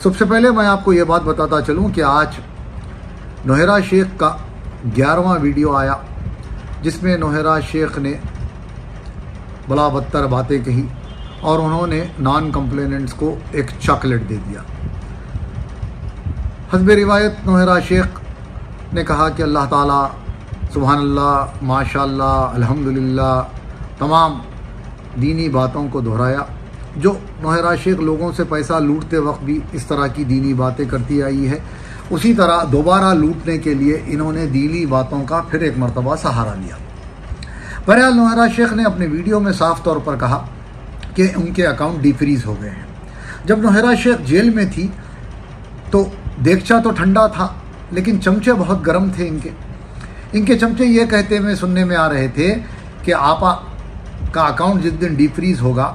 سب سے پہلے میں آپ کو یہ بات بتاتا چلوں کہ آج نوہیرا شیخ کا 11واں ویڈیو آیا جس میں نوہیرا شیخ نے بلا بدتر باتیں کہی اور انہوں نے نان کمپلیننٹس کو ایک چاکلیٹ دے دیا۔ حسب روایت نوہیرا شیخ نے کہا کہ اللہ تعالیٰ سبحان اللہ ماشاء اللہ الحمدللہ تمام دینی باتوں کو دہرایا۔ جو نوہیرا شیخ لوگوں سے پیسہ لوٹتے وقت بھی اس طرح کی دینی باتیں کرتی آئی ہے، اسی طرح دوبارہ لوٹنے کے لیے انہوں نے دینی باتوں کا پھر ایک مرتبہ سہارا لیا۔ بہرحال نوہیرا شیخ نے اپنے ویڈیو میں صاف طور پر کہا کہ ان کے اکاؤنٹ ڈی فریز ہو گئے ہیں۔ جب نوہیرا شیخ جیل میں تھی تو دیگچا تو ٹھنڈا تھا لیکن چمچے بہت گرم تھے۔ ان کے چمچے یہ کہتے ہوئے سننے میں آ رہے تھے کہ آپا کا اکاؤنٹ جس دن ڈی فریز ہوگا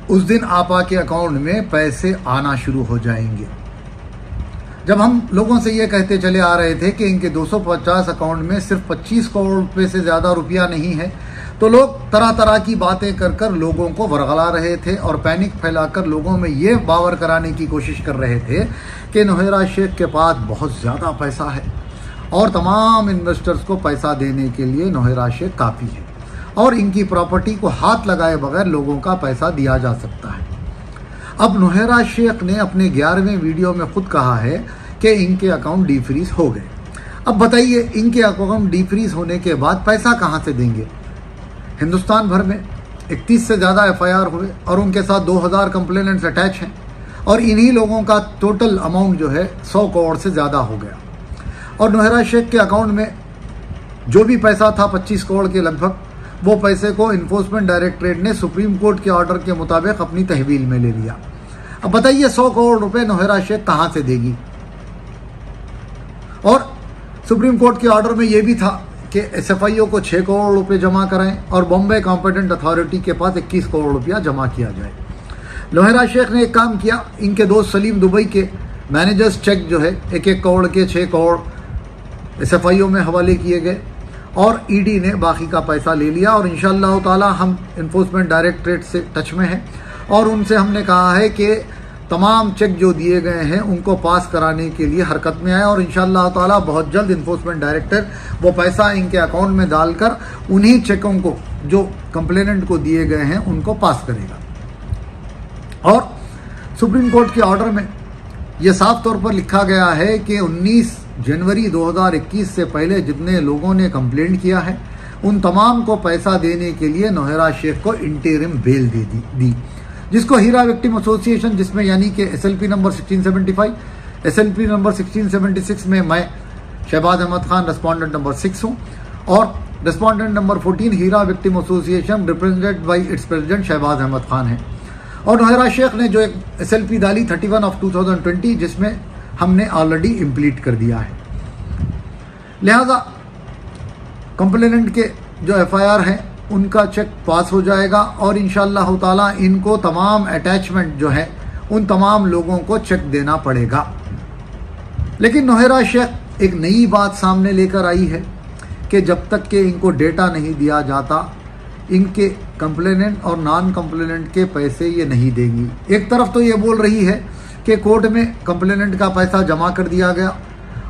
اس دن آپا کے اکاؤنٹ میں پیسے آنا شروع ہو جائیں گے۔ جب ہم لوگوں سے یہ کہتے چلے آ رہے تھے کہ ان کے 250 اکاؤنٹ میں صرف 25 کروڑ روپے سے زیادہ روپیہ نہیں ہے تو لوگ طرح طرح کی باتیں کر لوگوں کو ورغلا رہے تھے اور پینک پھیلا کر لوگوں میں یہ باور کرانے کی کوشش کر رہے تھے کہ نوہیرا شیخ کے پاس بہت زیادہ پیسہ ہے اور تمام انویسٹرز کو پیسہ دینے کے لیے نوہیرا شیخ کافی ہے اور ان کی پراپرٹی کو ہاتھ لگائے بغیر لوگوں کا پیسہ دیا جا سکتا ہے۔ اب نوہیرا شیخ نے اپنے 11ویں ویڈیو میں خود کہا ہے کہ ان کے اکاؤنٹ ڈی فریز ہو گئے۔ اب بتائیے ان کے اکاؤنٹ ڈی فریز ہونے کے بعد پیسہ کہاں سے دیں گے؟ ہندوستان بھر میں 31 سے زیادہ FIR ہوئے اور ان کے ساتھ 2000 کمپلیننٹس اٹیچ ہیں اور انہی لوگوں کا ٹوٹل اماؤنٹ جو ہے 100 کروڑ سے زیادہ ہو گیا۔ اور نوہیرا شیخ کے اکاؤنٹ میں جو بھی پیسہ تھا 25 کروڑ کے لگ بھگ، وہ پیسے کو انفورسمنٹ ڈائریکٹریٹ نے سپریم کورٹ کے آرڈر کے مطابق اپنی تحویل میں لے لیا۔ اب بتائیے 100 کروڑ روپے نوہیرا شیخ کہاں سے دے گی؟ اور سپریم کورٹ کے آرڈر میں یہ بھی تھا کہ SFIO کو 6 کروڑ روپے جمع کرائیں اور بامبے کمپیٹنٹ اتھارٹی کے پاس 21 کروڑ روپیہ جمع کیا جائے۔ نوہیرا شیخ نے ایک کام کیا، ان کے دوست سلیم دبئی کے مینیجرز چیک جو ہے 1 کروڑ کے 6 کروڑ SFIO میں حوالے کیے گئے اور ED نے باقی کا پیسہ لے لیا اور انشاءاللہ تعالی ہم انفورسمنٹ ڈائریکٹریٹ سے ٹچ میں ہیں اور ان سے ہم نے کہا ہے کہ تمام چیک جو دیے گئے ہیں ان کو پاس کرانے کے لیے حرکت میں آئے اور انشاءاللہ تعالی بہت جلد انفورسمنٹ ڈائریکٹر وہ پیسہ ان کے اکاؤنٹ میں ڈال کر انہی چیکوں کو جو کمپلیننٹ کو دیے گئے ہیں ان کو پاس کرے گا۔ اور سپریم کورٹ کے آرڈر میں یہ صاف طور پر لکھا گیا ہے کہ 19 جنوری 2021 سے پہلے جتنے لوگوں نے کمپلینٹ کیا ہے ان تمام کو پیسہ دینے کے لیے نوہیرا شیخ کو انٹرم بیل دی جس کو ہیرا وکٹم ایسوسی ایشن، جس میں یعنی کہ SLP نمبر 1675 SLP نمبر 1676 میں میں شہباز احمد خان رسپونڈنٹ نمبر 6 ہوں اور رسپونڈنٹ نمبر 14 ہیرا victim association represented by its president Shahbaz Ahmed Khan ہے۔ اور نوہیرا شیخ نے جو ایک SLP ڈالی 31/2020 جس میں ہم نے آلریڈی امپلیٹ کر دیا ہے، لہذا کمپلیننٹ کے جو FIR ہیں ان کا چیک پاس ہو جائے گا اور انشاءاللہ تعالی ان کو تمام اٹیچمنٹ جو ہے ان تمام لوگوں کو چیک دینا پڑے گا۔ لیکن نوہیرا شیخ ایک نئی بات سامنے لے کر آئی ہے کہ جب تک کہ ان کو ڈیٹا نہیں دیا جاتا ان کے کمپلیننٹ اور نان کمپلیننٹ کے پیسے یہ نہیں دیں گی۔ ایک طرف تو یہ بول رہی ہے کہ کورٹ میں کمپلیننٹ کا پیسہ جمع کر دیا گیا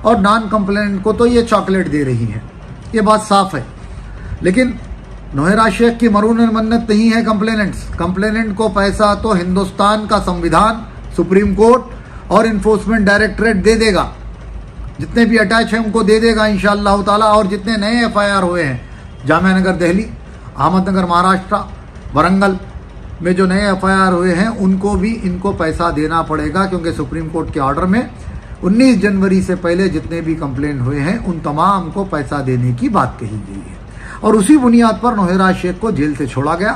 اور نان کمپلیننٹ کو تو یہ چاکلیٹ دے رہی ہے، یہ بات صاف ہے۔ لیکن نوہیرا شیخ کی مرہون منت نہیں ہے کمپلیننٹ کو پیسہ تو ہندوستان کا سنویدھان، سپریم کورٹ اور انفورسمنٹ ڈائریکٹریٹ دے دے گا، جتنے بھی اٹیچ ہیں ان کو دے دے گا انشاءاللہ تعالی۔ اور جتنے نئے FIR ہوئے ہیں جامعہ نگر دہلی، احمد نگر مہاراشٹرا، ورنگل میں جو نئے FIR ہوئے ہیں ان کو بھی ان کو پیسہ دینا پڑے گا کیونکہ سپریم کورٹ کے آرڈر میں 19 جنوری سے پہلے جتنے بھی کمپلین ہوئے ہیں ان تمام کو پیسہ دینے کی بات کہی گئی ہے۔ اور اسی بنیاد پر نوہیرا شیخ کو جیل سے چھوڑا گیا،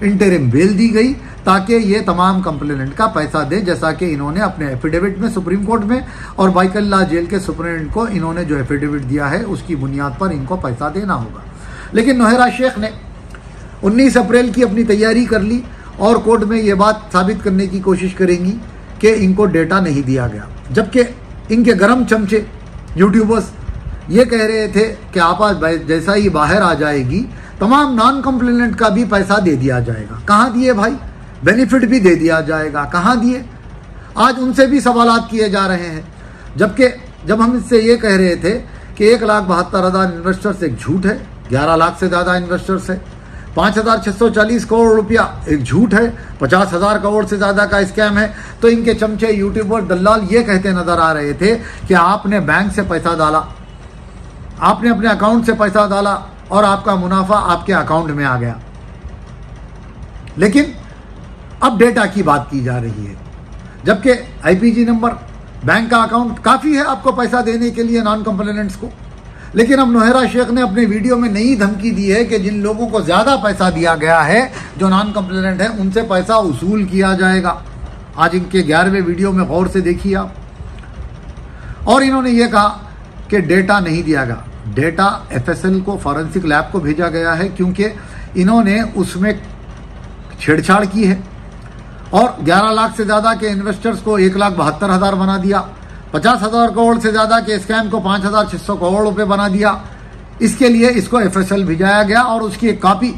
انٹرم بیل دی گئی تاکہ یہ تمام کمپلیننٹ کا پیسہ دے، جیسا کہ انہوں نے اپنے ایفیڈیوٹ میں سپریم کورٹ میں اور بائک اللہ جیل کے سپرنٹینڈنٹ کو انہوں نے جو ایفیڈیوٹ دیا ہے اس کی بنیاد پر ان کو پیسہ دینا ہوگا۔ لیکن نوہیرا شیخ نے 19 اپریل کی اپنی تیاری کر لی اور کورٹ میں یہ بات ثابت کرنے کی کوشش کریں گی کہ ان کو ڈیٹا نہیں دیا گیا، جبکہ ان کے گرم چمچے یوٹیوبرز یہ کہہ رہے تھے کہ آپ جیسا ہی باہر آ جائے گی تمام نان کمپلیننٹ کا بھی پیسہ دے دیا جائے گا۔ کہاں دیے بھائی؟ بینیفٹ بھی دے دیا جائے گا، کہاں دیے؟ آج ان سے بھی سوالات کیے جا رہے ہیں، جبکہ جب ہم اس سے یہ کہہ رہے تھے کہ 1,72,000 انویسٹرز ایک جھوٹ ہے، 11 لاکھ سے زیادہ انویسٹرز ہے، 5,640 کروڑ روپیہ ایک جھوٹ ہے، 50,000 کروڑ سے زیادہ کا اسکیم ہے، تو ان کے چمچے یوٹیوبر دلال یہ کہتے نظر آ رہے تھے کہ آپ نے بینک سے پیسہ ڈالا، آپ نے اپنے اکاؤنٹ سے پیسہ ڈالا اور آپ کا منافع آپ کے اکاؤنٹ میں آ گیا. لیکن اب ڈیٹا کی بات کی جا رہی ہے، جبکہ IPG نمبر، بینک کا اکاؤنٹ کافی ہے آپ کو پیسہ دینے کے لیے نان کمپلیننٹس کو. لیکن اب نوحیرہ شیخ نے اپنے ویڈیو میں نئی دھمکی دی ہے کہ جن لوگوں کو زیادہ پیسہ دیا گیا ہے، جو نان کمپلیننٹ ہیں، ان سے پیسہ وصول کیا جائے گا. آج ان کے 11ویں ویڈیو میں غور سے دیکھیے آپ. اور انہوں نے یہ کہا کہ ڈیٹا نہیں دیا گیا، ڈیٹا FSL کو، فورینسک لیب کو بھیجا گیا ہے، کیونکہ انہوں نے اس میں چھیڑ چھاڑ کی ہے اور 11 لاکھ سے زیادہ کے انویسٹرز کو 1,72,000 بنا دیا، 50,000 کروڑ سے زیادہ کے اسکیم کو 5,600 کروڑ روپے بنا دیا. اس کے لیے اس کو FSL بھیجایا گیا اور اس کی ایک کاپی،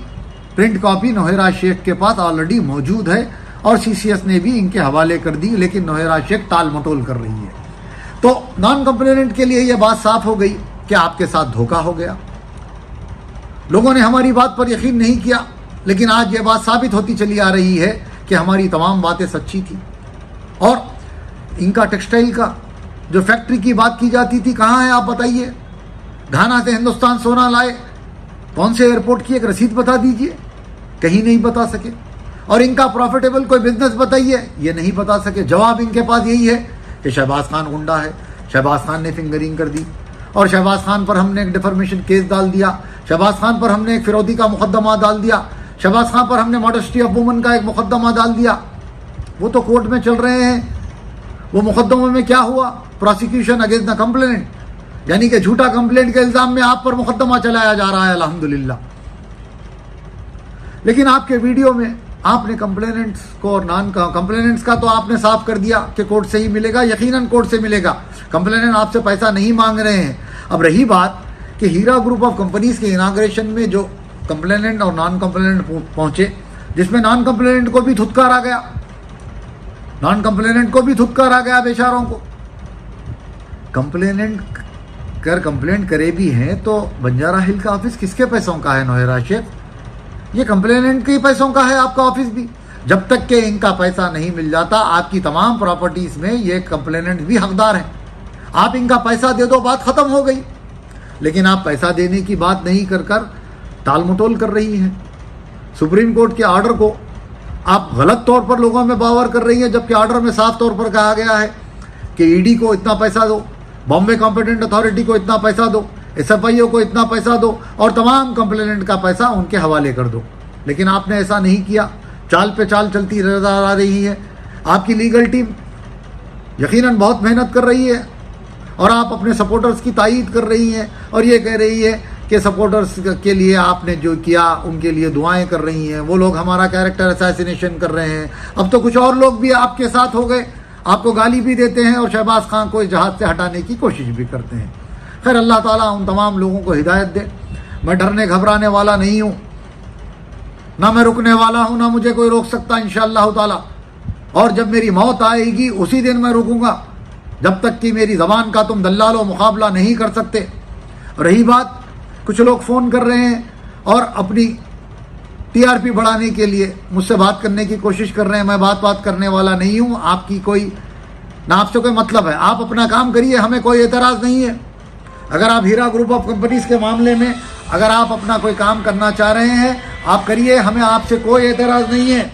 پرنٹ کاپی نوحیرہ شیخ کے پاس آلریڈی موجود ہے اور CCS نے بھی ان کے حوالے کر دی. لیکن نوحیرہ شیخ ٹال مٹول کر رہی ہے. تو نان کمپلیننٹ کے لیے یہ بات صاف ہو گئی کہ آپ کے ساتھ دھوکہ ہو گیا. لوگوں نے ہماری بات پر یقین نہیں کیا، لیکن آج یہ بات ثابت ہوتی چلی آ رہی ہے کہ ہماری تمام باتیں سچی تھی. اور ان کا ٹیکسٹائل کا جو فیکٹری کی بات کی جاتی تھی، کہاں ہے آپ بتائیے؟ گھانا سے ہندوستان سونا لائے، کون سے ایئرپورٹ کی ایک رسید بتا دیجئے، کہیں نہیں بتا سکے. اور ان کا پروفیٹیبل کوئی بزنس بتائیے، یہ نہیں بتا سکے. جواب ان کے پاس یہی ہے کہ شہباز خان گنڈا ہے، شہباز خان نے فنگرنگ کر دی اور شہباز خان پر ہم نے ایک ڈیفرمیشن کیس ڈال دیا، شہباز خان پر ہم نے ایک فرودی کا مقدمہ ڈال دیا، شہباز خان پر ہم نے ماڈسٹی آف وومن کا ایک مقدمہ ڈال دیا. وہ تو کورٹ میں چل رہے ہیں. وہ مقدمے میں کیا ہوا؟ پروسیکیوشن اگینسٹ دا کمپلیننٹ، یعنی کہ جھوٹا کمپلینٹ کے الزام میں آپ پر مقدمہ چلایا جا رہا ہے الحمدللہ. لیکن آپ کے ویڈیو میں آپ نے کمپلیننٹس کو اور نان کمپلیننٹس کا تو آپ نے صاف کر دیا کہ کورٹ سے ہی ملے گا، یقیناً کورٹ سے ملے گا. کمپلیننٹ آپ سے پیسہ نہیں مانگ رہے ہیں. اب رہی بات کہ ہیرا گروپ آف کمپنیز کے اناگریشن میں جو کمپلیننٹ اور نان کمپلیننٹ پہنچے، جس میں نان کمپلیننٹ کو بھی دھتکار آ گیا، نان کمپلیننٹ کو بھی دھتکار آ گیا بیچاروں کو. کمپلینٹ کرے بھی ہیں تو بنجارہ ہل کا آفس کس کے پیسوں کا ہے نوحیرہ شیخ؟ یہ کمپلیننٹ کے پیسوں کا ہے آپ کا آفس بھی. جب تک کہ ان کا پیسہ نہیں مل جاتا، آپ کی تمام پراپرٹیز میں یہ کمپلیننٹ بھی حقدار ہیں. آپ ان کا پیسہ دے دو، بات ختم ہو گئی. لیکن آپ پیسہ دینے کی بات نہیں کر ٹال مٹول کر رہی ہیں. سپریم کورٹ کے آرڈر کو آپ غلط طور پر لوگوں میں باور کر رہی ہیں، جبکہ آرڈر میں صاف طور پر کہا گیا ہے کہ ED کو اتنا پیسہ دو، بامبے کمپیٹنٹ اتھارٹی کو اتنا پیسہ دو، SFIO کو اتنا پیسہ دو اور تمام کمپلیننٹ کا پیسہ ان کے حوالے کر دو. لیکن آپ نے ایسا نہیں کیا. چال پہ چال چلتی نظر آ رہی ہے. آپ کی لیگل ٹیم یقیناً بہت محنت کر رہی ہے اور آپ اپنے سپورٹرز کی تائید کر رہی ہیں اور یہ کہہ رہی ہے کہ سپورٹرز کے لیے آپ نے جو کیا ان کے لیے دعائیں کر رہی ہیں. وہ لوگ ہمارا کیریکٹر اسیسینیشن کر رہے ہیں. اب تو کچھ اور لوگ بھی آپ کے ساتھ ہو گئے، آپ کو گالی بھی دیتے ہیں اور شہباز خان کو اس جہاز سے ہٹانے کی کوشش بھی کرتے ہیں. خیر، اللہ تعالیٰ ان تمام لوگوں کو ہدایت دے. میں ڈرنے گھبرانے والا نہیں ہوں، نہ میں رکنے والا ہوں، نہ مجھے کوئی روک سکتا انشاءاللہ تعالیٰ. اور جب میری موت آئے گی اسی دن میں رکوں گا، جب تک کہ میری زبان کا تم دلال و مقابلہ نہیں کر سکتے. رہی بات، کچھ لوگ فون کر رہے ہیں اور اپنی TRP بڑھانے کے لیے مجھ سے بات کرنے کی کوشش کر رہے ہیں. میں بات کرنے والا نہیں ہوں. آپ کی کوئی نہ آپ سے کوئی مطلب ہے، آپ اپنا کام کریے، ہمیں کوئی اعتراض نہیں ہے. اگر آپ ہیرا گروپ آف کمپنیز کے معاملے میں اگر آپ اپنا کوئی کام کرنا چاہ رہے ہیں آپ کریے، ہمیں آپ سے کوئی اعتراض نہیں ہے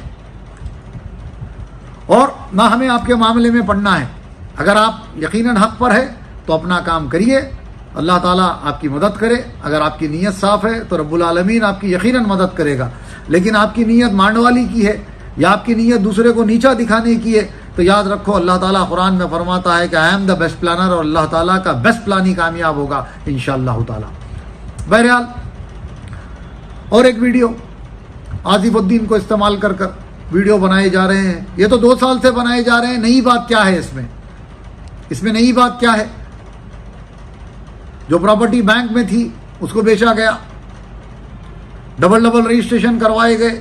اور نہ ہمیں آپ کے معاملے میں پڑنا ہے. اگر آپ یقیناً حق پر ہے تو اپنا کام کریے، اللہ تعالیٰ آپ کی مدد کرے. اگر آپ کی نیت صاف ہے تو رب العالمین آپ کی یقیناً مدد کرے گا. لیکن آپ کی نیت مانڈ والی کی ہے یا آپ کی نیت دوسرے کو نیچا دکھانے کی ہے تو یاد رکھو اللہ تعالیٰ قرآن میں فرماتا ہے کہ I am the best planner, اور اللہ تعالیٰ کا بیسٹ پلان ہی کامیاب ہوگا انشاءاللہ تعالیٰ. بہرحال، اور ایک ویڈیو آصف الدین کو استعمال کر ویڈیو بنائے جا رہے ہیں. یہ تو 2 سال سے بنائے جا رہے ہیں. نئی بات کیا ہے اس میں نئی بات کیا ہے؟ جو پراپرٹی بینک میں تھی اس کو بیچا گیا، ڈبل رجسٹریشن کروائے گئے،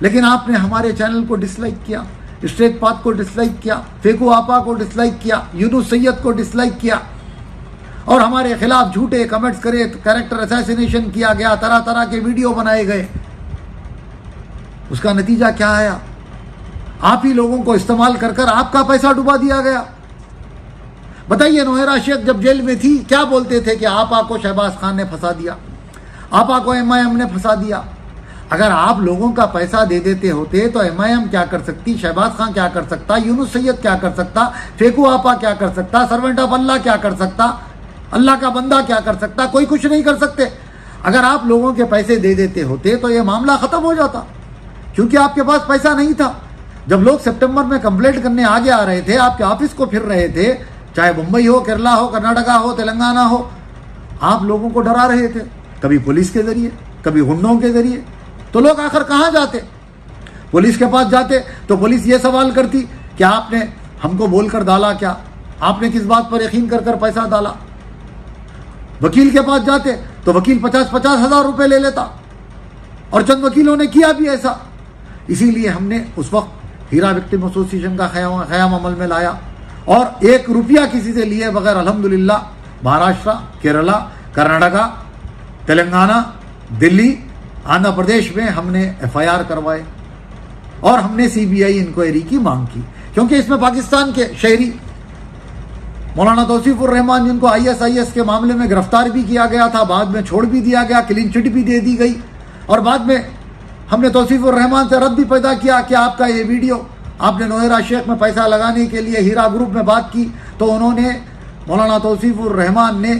لیکن آپ نے ہمارے چینل کو ڈسلائک کیا, اسٹریٹ پاتھ کو ڈسلائک کیا, فیکو آپا کو ڈسلائک کیا, یونس سید کو ڈسلائک کیا, اور ہمارے خلاف جھوٹے کمنٹس کرے, کریکٹر اسیسینیشن کیا گیا, طرح طرح کے ویڈیو بنائے گئے. اس کا نتیجہ کیا آیا؟ آپ ہی لوگوں کو استعمال کر کر آپ کا پیسہ ڈبا دیا گیا. بتائیے, نوحیرہ شیخ جب جیل میں تھی کیا بولتے تھے کہ آپا کو شہباز خان نے پھنسا دیا, آپا کو ایم آئی ایم نے پھنسا دیا. اگر آپ لوگوں کا پیسہ دے دیتے ہوتے تو ایم آئی ایم کیا کر سکتی, شہباز خان کیا کر سکتا, یونس سید کیا کر سکتا, فیکو آپا کیا کر سکتا, سرونٹ آف اللہ کیا کر سکتا, اللہ کا بندہ کیا کر سکتا؟ کوئی کچھ نہیں کر سکتے. اگر آپ لوگوں کے پیسے دے دیتے ہوتے تو یہ معاملہ ختم ہو جاتا, کیونکہ آپ کے پاس پیسہ نہیں تھا. جب لوگ سپٹمبر میں کمپلینٹ کرنے آگے آ رہے تھے, آپ کے آفس کو پھر رہے تھے, چاہے بمبئی ہو, کیرلا ہو, کرناٹکا ہو, تلنگانہ ہو, آپ لوگوں کو ڈرا رہے تھے, کبھی پولیس کے ذریعے, کبھی غنڈوں کے ذریعے. تو لوگ آخر کہاں جاتے؟ پولیس کے پاس جاتے تو پولیس یہ سوال کرتی کہ آپ نے ہم کو بول کر ڈالا کیا, آپ نے کس بات پر یقین کر کر پیسہ ڈالا. وکیل کے پاس جاتے تو وکیل 50,000 روپے لے لیتا, اور چند وکیلوں نے کیا بھی ایسا. اسی لیے ہم نے اس وقت ہیرا وکٹم ایسوسیشن کا قیام عمل میں لایا, اور 1 روپیہ کسی سے لیے بغیر الحمدللہ مہاراشٹر, کیرلا, کرناٹکا, تلنگانہ, دلی, آندھرا پردیش میں ہم نے ایف آئی آر کروائے, اور ہم نے سی بی آئی انکوائری کی مانگ کی, کیونکہ اس میں پاکستان کے شہری مولانا توصیف الرحمان, جن کو ISIS کے معاملے میں گرفتار بھی کیا گیا تھا, بعد میں چھوڑ بھی دیا گیا, کلین چٹ بھی دے دی گئی, اور بعد میں ہم نے توصیف الرحمان سے رد بھی پیدا کیا کہ آپ کا یہ ویڈیو آپ نے نوحیرہ شیخ میں پیسہ لگانے کے لیے ہیرا گروپ میں بات کی. تو انہوں نے, مولانا توصیف الرحمان نے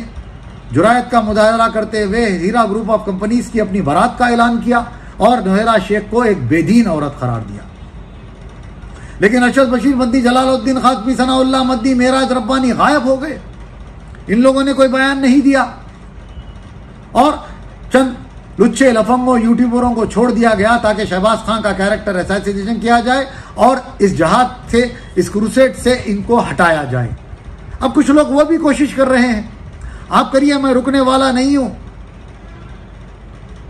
جرائت کا مظاہرہ کرتے ہوئے ہیرا گروپ آف کمپنیز کی اپنی برات کا اعلان کیا, اور نوحیرہ شیخ کو ایک بے دین عورت قرار دیا. لیکن ارشد بشیر مدنی, جلال الدین خاتمی, ثناء اللہ مدنی, معراج ربانی غائب ہو گئے. ان لوگوں نے کوئی بیان نہیں دیا, اور چند لچے لفنگوں یوٹیوبروں کو چھوڑ دیا گیا تاکہ شہباز خان کا کیریکٹر اسیسینیشن کیا جائے اور اس جہاد سے, اس کروسیڈ سے ان کو ہٹایا جائے. اب کچھ لوگ وہ بھی کوشش کر رہے ہیں, آپ کریے, میں رکنے والا نہیں ہوں.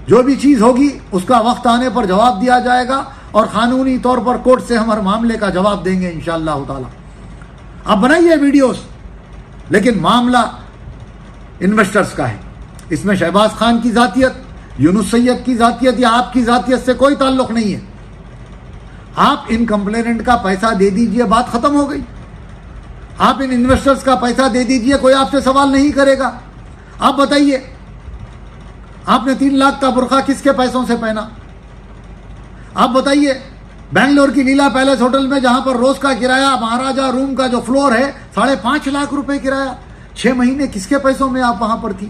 جو بھی چیز ہوگی اس کا وقت آنے پر جواب دیا جائے گا, اور قانونی طور پر کورٹ سے ہم ہر معاملے کا جواب دیں گے انشاءاللہ تعالی. آپ بنائیے ویڈیوز, لیکن معاملہ انویسٹرز کا ہے. اس میں شہباز خان کی ذاتیت, یونس سید کی ذاتیت یا آپ کی ذاتیت سے کوئی تعلق نہیں ہے. آپ ان کمپلیننٹ کا پیسہ دے دیجئے, بات ختم ہو گئی. آپ ان انویسٹرز کا پیسہ دے دیجئے, کوئی آپ سے سوال نہیں کرے گا. آپ بتائیے, آپ نے 3 لاکھ کا برقع کس کے پیسوں سے پہنا؟ آپ بتائیے, بنگلور کی لیلا پیلیس ہوٹل میں جہاں پر روز کا کرایہ, مہاراجہ روم کا جو فلور ہے 5.5 لاکھ روپے کرایہ, 6 مہینے کس کے پیسوں میں آپ وہاں پر تھی؟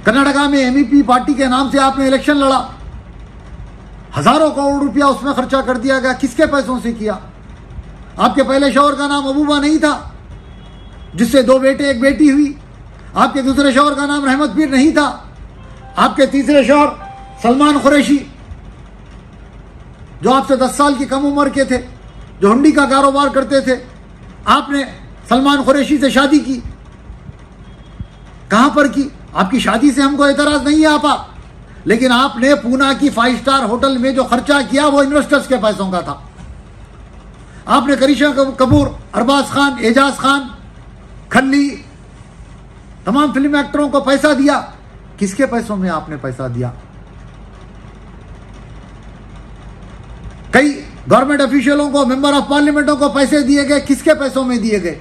کرناٹکا میں MEP پارٹی کے نام سے آپ نے الیکشن لڑا, ہزاروں کروڑ روپیہ اس میں خرچہ کر دیا گیا, کس کے پیسوں سے کیا؟ آپ کے پہلے شوہر کا نام ابوبا نہیں تھا جس سے 2 بیٹے 1 بیٹی ہوئی. آپ کے دوسرے شوہر کا نام رحمت پیر نہیں تھا. آپ کے تیسرے شوہر سلمان قریشی, جو آپ سے 10 سال کی کم عمر کے تھے, جو ہنڈی کا کاروبار کرتے تھے, آپ نے سلمان قریشی سے شادی کی. کہاں پر کی؟ آپ کی شادی سے ہم کو اعتراض نہیں ہے آپا, لیکن آپ نے پونا کی 5 اسٹار ہوٹل میں جو خرچہ کیا وہ انویسٹرز کے پیسوں کا تھا. آپ نے کریشہ کپور, ارباز خان, اعجاز خان, کھلی, تمام فلم ایکٹروں کو پیسہ دیا, کس کے پیسوں میں آپ نے پیسہ دیا؟ کئی گورنمنٹ افیشلوں کو, ممبر آف پارلیمنٹوں کو پیسے دیے گئے, کس کے پیسوں میں دیے گئے؟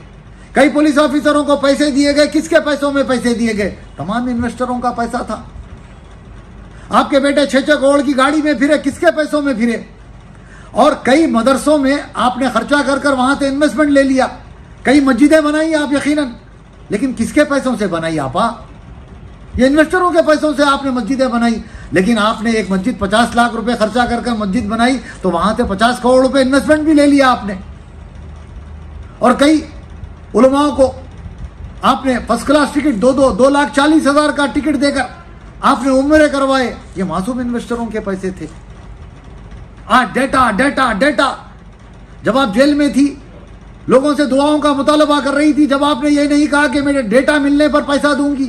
کئی پولیس آفیسروں کو پیسے دیے گئے, کس کے پیسوں میں پیسے دیے گئے؟ تمام انویسٹروں کا پیسہ تھا. آپ کے بیٹے 6 کروڑ کی گاڑی میں پھرے, کس کے پیسوں میں پھرے؟ اور کئی مدرسوں میں آپ نے خرچہ کر کر وہاں سے انویسٹمنٹ لے لیا, کئی مسجدیں بنائی آپ یقیناً, لیکن کس کے پیسوں سے بنائی آپا؟ یہ انویسٹروں کے پیسوں سے آپ نے مسجدیں بنائی. لیکن آپ نے ایک مسجد 50 لاکھ روپے خرچہ کر کر مسجد بنائی تو وہاں سے 50 کروڑ روپے انویسٹمنٹ بھی لے لیا آپ نے. اور کئی علماء کو آپ نے فرسٹ کلاس ٹکٹ 2,40,000 کا ٹکٹ دے کر آپ نے عمرے کروائے. یہ معصوم انویسٹروں کے پیسے تھے. آج ڈیٹا ڈیٹا ڈیٹا. جب آپ جیل میں تھی لوگوں سے دعاؤں کا مطالبہ کر رہی تھی, جب آپ نے یہ نہیں کہا کہ میرے ڈیٹا ملنے پر پیسہ دوں گی,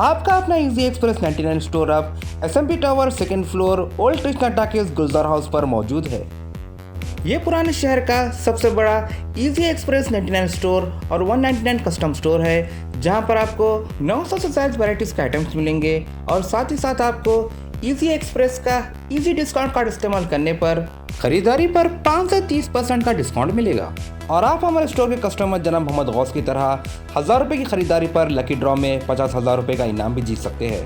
آپ کا اپنا ایزی ایکسپریس 99 اسٹور اب SMP tower second floor old Krishna talkies Gulzar house پر موجود ہے۔ یہ پرانے شہر کا سب سے بڑا ایزی ایکسپریس 99 اسٹور اور 199 کسٹم اسٹور ہے، جہاں پر آپ کو 900 سے زائد ورائٹیز کے آئٹمس ملیں گے اور ساتھ ہی ساتھ آپ کو ایزی ایکسپریس کا ایزی ڈسکاؤنٹ کارڈ استعمال کرنے پر خریداری پر 5 سے 30% کا ڈسکاؤنٹ ملے گا، اور آپ ہمارے اسٹور کے کسٹمر جناب محمد غوث کی طرح 1000 روپے کی خریداری پر لکی ڈرا میں 50,000 روپے کا انعام بھی جیت سکتے ہیں۔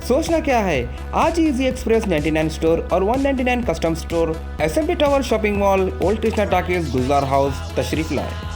سوچنا کیا ہے، آج ایزی ایکسپریس 99 اسٹور اور 199 custom store SMP tower shopping mall old Krishna talkies Gulzar house تشریف لائیں۔